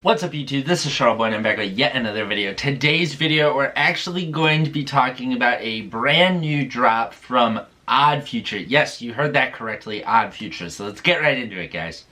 What's up YouTube, this is Shuttleboy and I'm back with yet another video. Today's video we're actually going to be talking about a brand new drop from Odd Future. Yes, you heard that correctly, Odd Future. So let's get right into it, guys.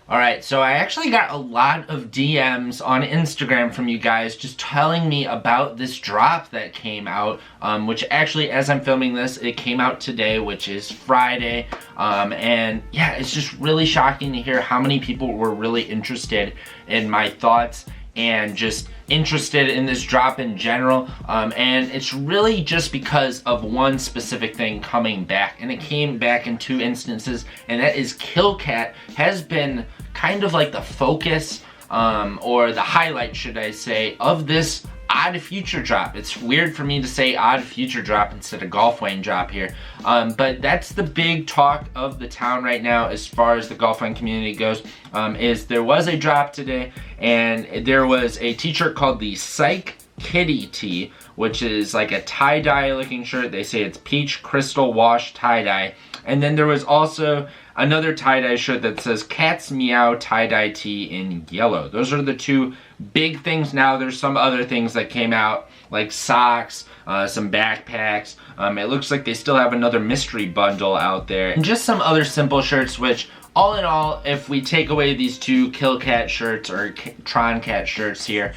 Alright, so I actually got a lot of DMs on Instagram from you guys just telling me about this drop that came out, which actually, as I'm filming this, it came out today, which is Friday, and yeah, it's just really shocking to hear how many people were really interested in my thoughts and just interested in this drop in general, and it's really just because of one specific thing coming back, and it came back in two instances, and that is Kill Cat has been kind of like the focus, or the highlight, should I say, of this Odd Future drop. It's weird for me to say Odd Future drop instead of Golf Wang drop here, but that's the big talk of the town right now as far as the Golf Wang community goes, is there was a drop today, and there was a t-shirt called the Psych Kitty Tee, which is like a tie-dye looking shirt. They say it's peach crystal wash tie-dye, and then there was also another tie-dye shirt that says Cat's Meow tie-dye tee in yellow. Those are the two big things now. There's some other things that came out, like socks, some backpacks. It looks like they still have another mystery bundle out there, and just some other simple shirts, which all in all, if we take away these two Kill Cat shirts or Tron Cat shirts here,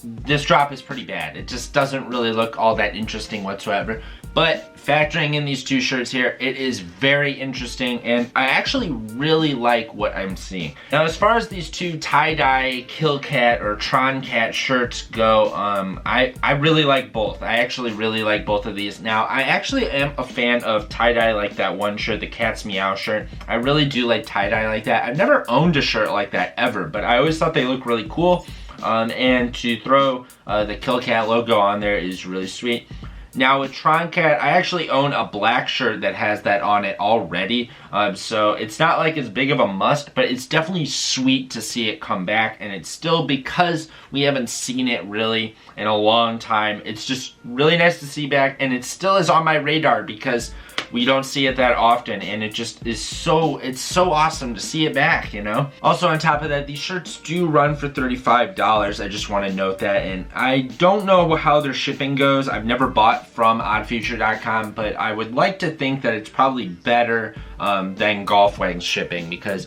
this drop is pretty bad. It just doesn't really look all that interesting whatsoever. But factoring in these two shirts here, it is very interesting, and I actually really like what I'm seeing. Now, as far as these two tie-dye Kill Cat or Tron Cat shirts go, I really like both. I actually really like both of these. Now, I actually am a fan of tie-dye like that one shirt, the Cat's Meow shirt. I really do like tie-dye like that. I've never owned a shirt like that ever, but I always thought they look really cool. And to throw the Kill Cat logo on there is really sweet. Now with Tron Cat, I actually own a black shirt that has that on it already, so it's not like it's big of a must, but it's definitely sweet to see it come back, and it's still, because we haven't seen it really in a long time, it's just really nice to see back, and it still is on my radar because we don't see it that often, and it just is it's so awesome to see it back, you know? Also, on top of that, these shirts do run for $35. I just want to note that, and I don't know how their shipping goes. I've never bought from oddfuture.com, but I would like to think that it's probably better than Golf Wang's shipping, because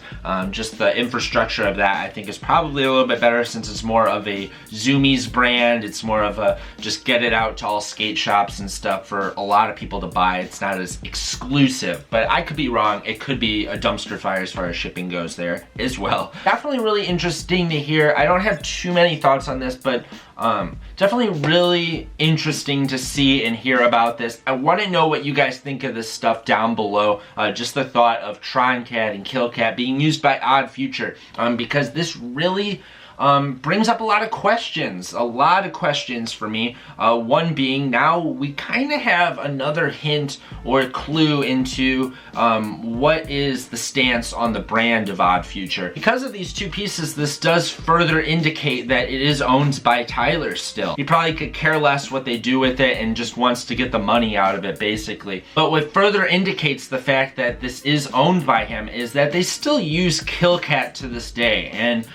just the infrastructure of that I think is probably a little bit better, since it's more of a Zoomies brand. It's more of a just get it out to all skate shops and stuff for a lot of people to buy. It's not as exclusive, but I could be wrong. It could be a dumpster fire as far as shipping goes there as well. Definitely really interesting to hear. I don't have too many thoughts on this, but definitely really interesting to see and hear about this. I want to know what you guys think of this stuff down below. Just the thought of Tron Cat and Kill Cat being used by Odd Future, because this really brings up a lot of questions for me. One being, now we kind of have another hint or clue into what is the stance on the brand of Odd Future. Because of these two pieces, this does further indicate that it is owned by Tyler still. He probably could care less what they do with it and just wants to get the money out of it, basically. But what further indicates the fact that this is owned by him is that they still use Kill Cat to this day, and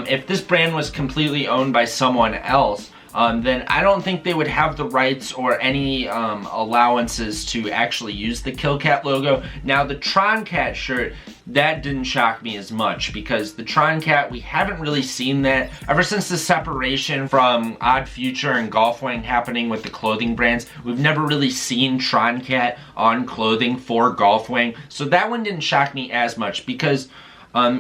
if this brand was completely owned by someone else, then I don't think they would have the rights or any allowances to actually use the Kill Cat logo. Now the Tron Cat shirt, that didn't shock me as much, because the Tron Cat, we haven't really seen that ever since the separation from Odd Future and Golf Wang happening with the clothing brands. We've never really seen Tron Cat on clothing for Golf Wang, so that one didn't shock me as much, because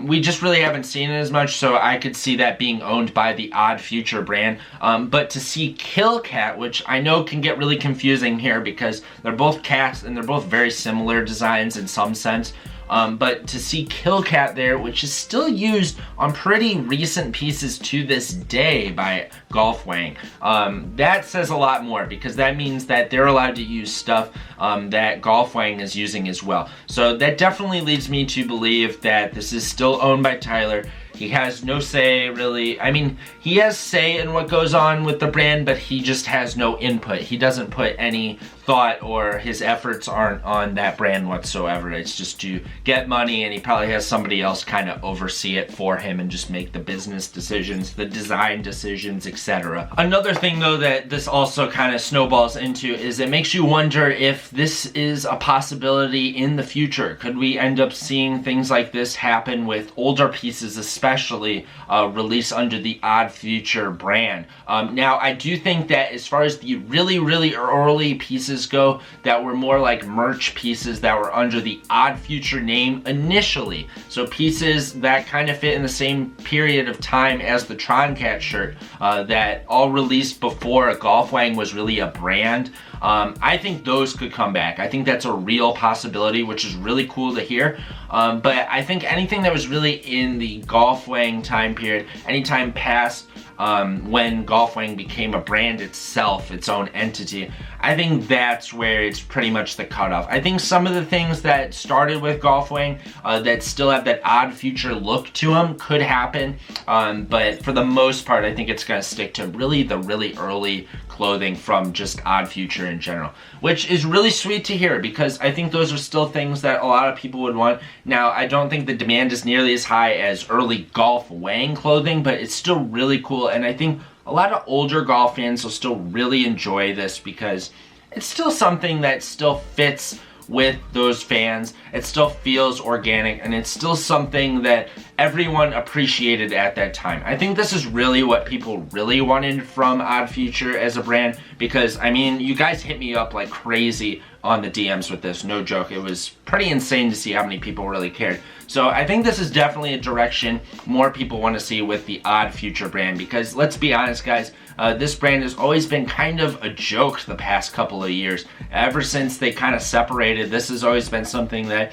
we just really haven't seen it as much, so I could see that being owned by the Odd Future brand. But to see Kill Cat, which I know can get really confusing here because they're both cats and they're both very similar designs in some sense. But to see Kill Cat there, which is still used on pretty recent pieces to this day by Golf Wang, that says a lot more, because that means that they're allowed to use stuff that Golf Wang is using as well. So that definitely leads me to believe that this is still owned by Tyler. He has no say, really. I mean, he has say in what goes on with the brand, but he just has no input. He doesn't put any thought or his efforts aren't on that brand whatsoever. It's just to get money, and he probably has somebody else kind of oversee it for him and just make the business decisions, the design decisions, etc. Another thing though that this also kind of snowballs into is it makes you wonder if this is a possibility in the future. Could we end up seeing things like this happen with older pieces, especially released under the Odd Future brand? Now I do think that as far as the really early pieces go that were more like merch pieces that were under the Odd Future name initially, so pieces that kind of fit in the same period of time as the Tron Cat shirt, that all released before Golfwang was really a brand, I think those could come back. I think that's a real possibility, which is really cool to hear. But I think anything that was really in the Golfwang time period, anytime past when Golfwang became a brand itself, its own entity, I think that's where it's pretty much the cutoff. I think some of the things that started with Golfwang that still have that Odd Future look to them could happen, but for the most part I think it's going to stick to really the really early clothing from just Odd Future in general, which is really sweet to hear because I think those are still things that a lot of people would want. Now I don't think the demand is nearly as high as early Golfwang clothing, but it's still really cool, and I think a lot of older golf fans will still really enjoy this because it's still something that still fits with those fans. It still feels organic, and it's still something that everyone appreciated at that time. I think this is really what people really wanted from Odd Future as a brand, because I mean, you guys hit me up like crazy on the DMs with this, no joke. It was pretty insane to see how many people really cared. So I think this is definitely a direction more people want to see with the Odd Future brand, because let's be honest guys, this brand has always been kind of a joke the past couple of years. Ever since they kind of separated, this has always been something that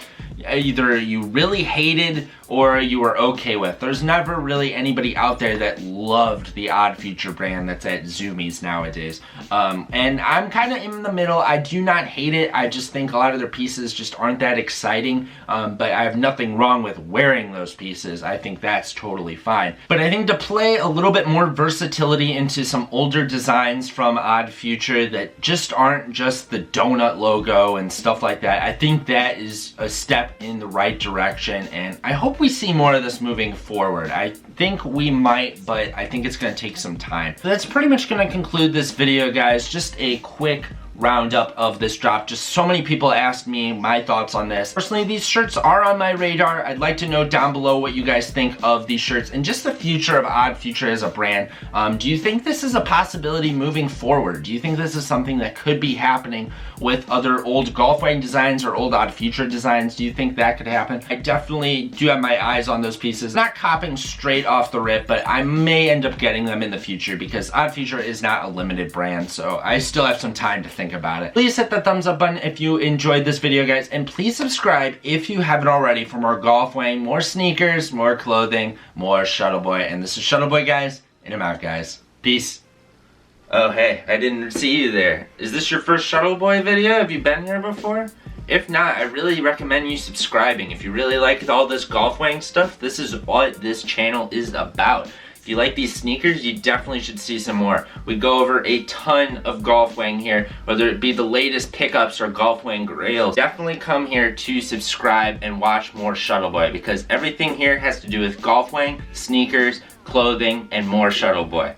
either you really hated or you were okay with. There's never really anybody out there that loved the Odd Future brand that's at Zoomies nowadays. And I'm kind of in the middle. I do not hate it. I just think a lot of their pieces just aren't that exciting. But I have nothing wrong with wearing those pieces. I think that's totally fine. But I think to play a little bit more versatility into some older designs from Odd Future that just aren't just the donut logo and stuff like that, I think that is a step in the right direction, and I hope we see more of this moving forward. I think we might, but I think it's going to take some time. So that's pretty much going to conclude this video, guys. Just a quick roundup of this drop. Just so many people asked me my thoughts on this. Personally, these shirts are on my radar. I'd like to know down below what you guys think of these shirts and just the future of Odd Future as a brand. Do you think this is a possibility moving forward? Do you think this is something that could be happening with other old Golfwang designs or old Odd Future designs? Do you think that could happen? I definitely do have my eyes on those pieces. Not copping straight off the rip, but I may end up getting them in the future because Odd Future is not a limited brand, so I still have some time to think about it. Please hit the thumbs up button if you enjoyed this video, guys, and please subscribe if you haven't already for more Golfwang, more sneakers, more clothing, more Shuttleboy. And this is Shuttleboy, guys, and I'm out, guys. Peace. Oh, hey, I didn't see you there. Is this your first Shuttleboy video? Have you been here before? If not, I really recommend you subscribing. If you really like all this Golfwang stuff, this is what this channel is about. If you like these sneakers, you definitely should see some more. We go over a ton of Golfwang here, whether it be the latest pickups or Golfwang grails. Definitely come here to subscribe and watch more Shuttleboy, because everything here has to do with Golfwang, sneakers, clothing, and more Shuttleboy.